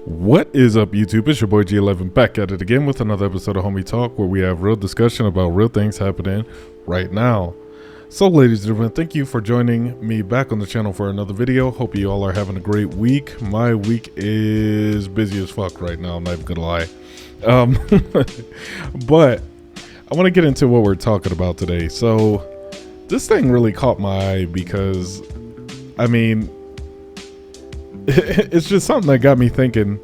What is up, YouTube? It's your boy G11 back at it again with another episode of Homie Talk, where we have real discussion about real things happening right now. So, ladies and gentlemen, thank you for joining me back on the channel for another video. Hope you all are having a great week. My week is busy as fuck right now, I'm not even gonna lie. But I want to get into what we're talking about today. So, this thing really caught my eye because, I mean, it's just something that got me thinking,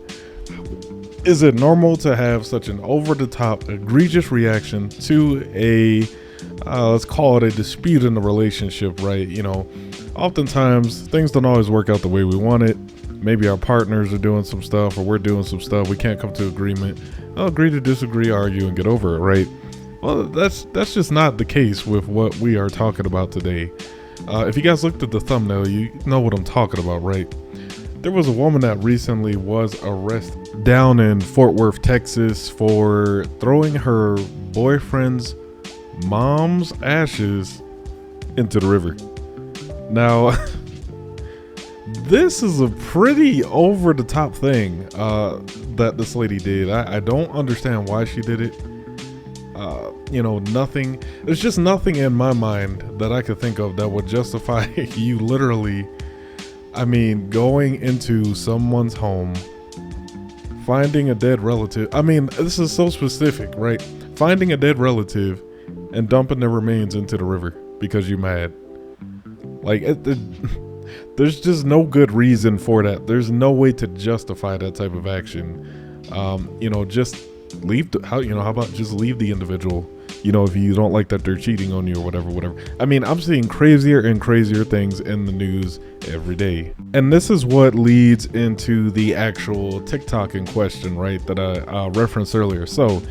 is it normal to have such an over-the-top, egregious reaction to a, let's call it a dispute in the relationship, right? You know, oftentimes things don't always work out the way we want it. Maybe our partners are doing some stuff or we're doing some stuff. We can't come to agreement. I'll agree to disagree, argue, and get over it, right? Well, that's just not the case with what we are talking about today. If you guys looked at the thumbnail, you know what I'm talking about, right? There was a woman that recently was arrested down in Fort Worth, Texas for throwing her boyfriend's mom's ashes into the river. Now, this is a pretty over-the-top thing that this lady did. I don't understand why she did it. You know, there's just nothing in my mind that I could think of that would justify you literally, I mean, going into someone's home, finding a dead relative. I mean, this is so specific, right? Finding a dead relative and dumping their remains into the river because you're mad. Like, there's just no good reason for that. There's no way to justify that type of action. You know, just leave how about just leave the individual, you know, if you don't like that they're cheating on you or whatever. I mean, I'm seeing crazier and crazier things in the news every day. And this is what leads into the actual TikTok in question, right, that I referenced earlier. So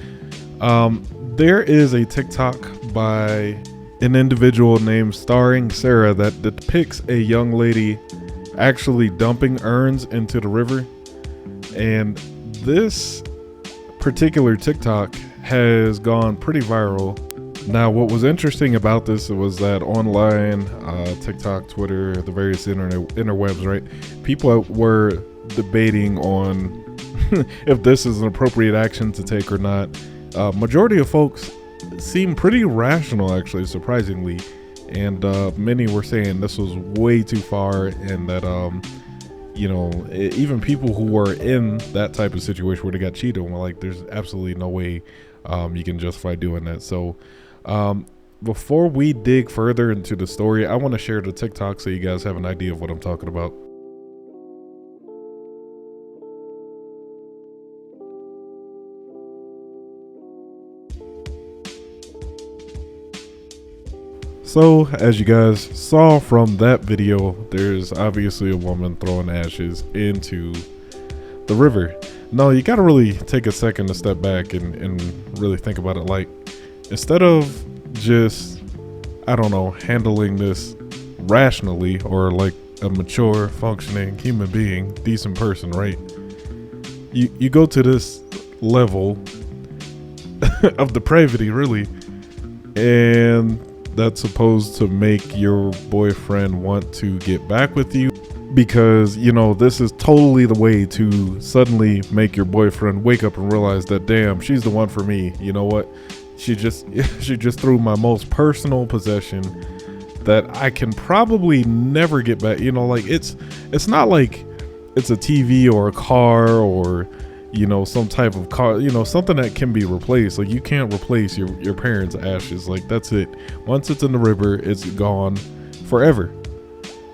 there is a TikTok by an individual named Starring Sarah that depicts a young lady actually dumping urns into the river. And this particular TikTok has gone pretty viral. Now, what was interesting about this was that online, TikTok, Twitter, the various interwebs, right? People were debating on if this is an appropriate action to take or not. Majority of folks seem pretty rational, actually, surprisingly. And many were saying this was way too far and that, you know, even people who were in that type of situation where they got cheated on were like, there's absolutely no way you can justify doing that. So before we dig further into the story, I want to share the TikTok so you guys have an idea of what I'm talking about. So, as you guys saw from that video, there's obviously a woman throwing ashes into the river. Now, you got to really take a second to step back and really think about it. Like, instead of just, I don't know, handling this rationally or like a mature, functioning human being, decent person, right? You go to this level of depravity, really, and that's supposed to make your boyfriend want to get back with you because, you know, this is totally the way to suddenly make your boyfriend wake up and realize that, damn, she's the one for me. You know what? She just threw my most personal possession that I can probably never get back. You know, like it's not like it's a TV or a car or, you know, some type of car, you know, something that can be replaced. Like, you can't replace your parents' ashes. Like, that's it. Once it's in the river, it's gone forever.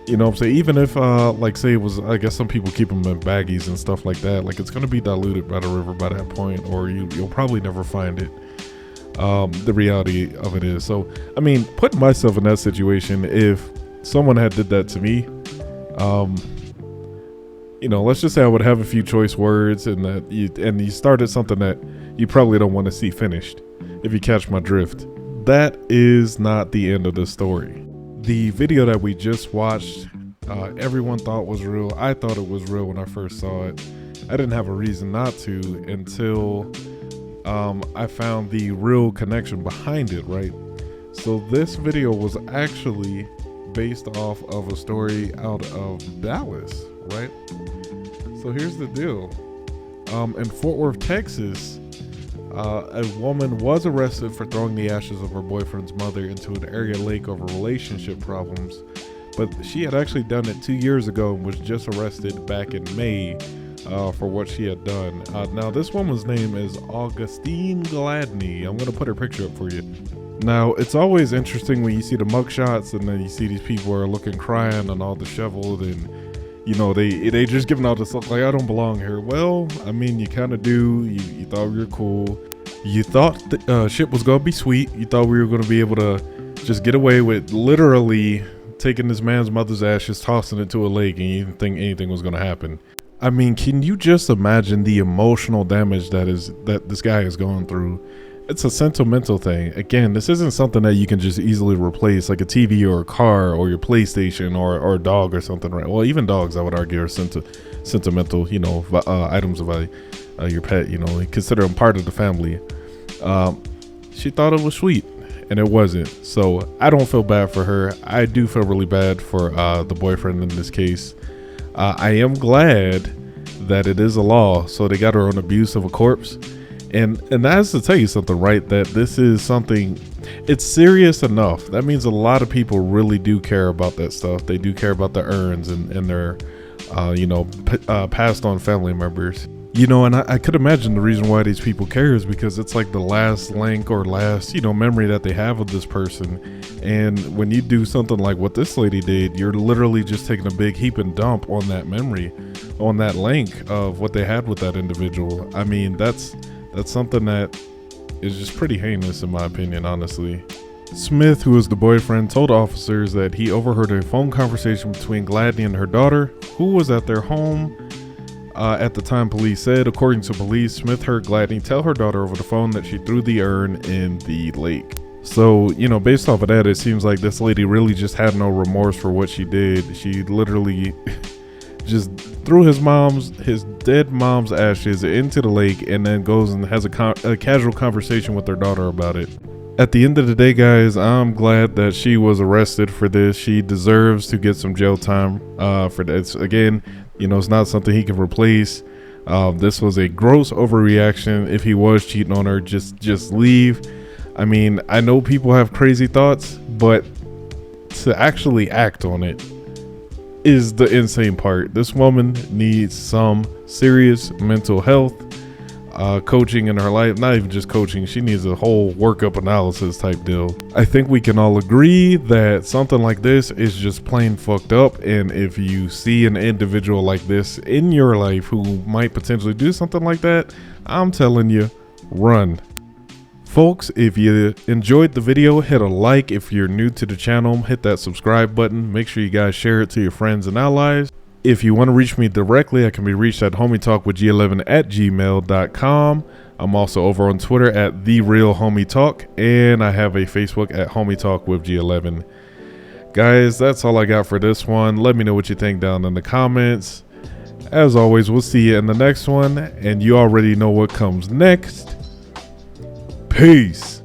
You know what I'm saying? Even if, like, say it was, I guess some people keep them in baggies and stuff like that. Like, it's going to be diluted by the river by that point, or you'll probably never find it. The reality of it is. So, I mean, putting myself in that situation, if someone had did that to me, you know, let's just say I would have a few choice words and that you started something that you probably don't want to see finished, if you catch my drift. That is not the end of the story. The video that we just watched, everyone thought was real. I thought it was real when I first saw it. I didn't have a reason not to until I found the real connection behind it, right? So this video was actually based off of a story out of Dallas, right? So here's the deal. In Fort Worth, Texas, a woman was arrested for throwing the ashes of her boyfriend's mother into an area lake over relationship problems. But she had actually done it 2 years ago and was just arrested back in May for what she had done. Now, this woman's name is Augustine Gladney. I'm going to put her picture up for you. Now, it's always interesting when you see the mugshots and then you see these people are looking crying and all disheveled, and you know, they just giving out this look like, I don't belong here. Well, I mean, you kind of do. You thought we were cool. You thought shit was going to be sweet. You thought we were going to be able to just get away with literally taking this man's mother's ashes, tossing it to a lake, and you didn't think anything was going to happen. I mean, can you just imagine the emotional damage that this guy is going through? It's a sentimental thing. Again, this isn't something that you can just easily replace, like a TV or a car or your PlayStation or a dog or something, right? Well, even dogs, I would argue, are sentimental, you know, items of your pet, you know, consider them part of the family. She thought it was sweet, and it wasn't. So I don't feel bad for her. I do feel really bad for the boyfriend in this case. I am glad that it is a law, so they got her on abuse of a corpse. And that has to tell you something, right? That this is something, it's serious enough. That means a lot of people really do care about that stuff. They do care about the urns and their, passed on family members. You know, and I could imagine the reason why these people care is because it's like the last link or last, memory that they have of this person. And when you do something like what this lady did, you're literally just taking a big heap and dump on that memory, on that link of what they had with that individual. I mean, that's something that is just pretty heinous in my opinion, honestly. Smith, who was the boyfriend, told officers that he overheard a phone conversation between Gladney and her daughter, who was at their home at the time, police said. According to police, Smith heard Gladney tell her daughter over the phone that she threw the urn in the lake. So, based off of that, it seems like this lady really just had no remorse for what she did. She literally just threw his dead mom's ashes into the lake and then goes and has a casual conversation with her daughter about it. At the end of the day, guys, I'm glad that she was arrested for this. She deserves to get some jail time for this. Again, it's not something he can replace. This was a gross overreaction. If he was cheating on her, just leave. I mean, I know people have crazy thoughts, but to actually act on it is the insane part. This woman needs some serious mental health coaching in her life. Not even just coaching, she needs a whole workup analysis type deal. I think we can all agree that something like this is just plain fucked up, and if you see an individual like this in your life who might potentially do something like that, I'm telling you, run. Folks, if you enjoyed the video, hit a like. If you're new to the channel, hit that subscribe button. Make sure you guys share it to your friends and allies. If you want to reach me directly, I can be reached at homietalkwithg11@gmail.com. I'm also over on Twitter at TheRealHomieTalk, and I have a Facebook at HomieTalkWithG11. Guys, that's all I got for this one. Let me know what you think down in the comments. As always, we'll see you in the next one, and you already know what comes next. Peace.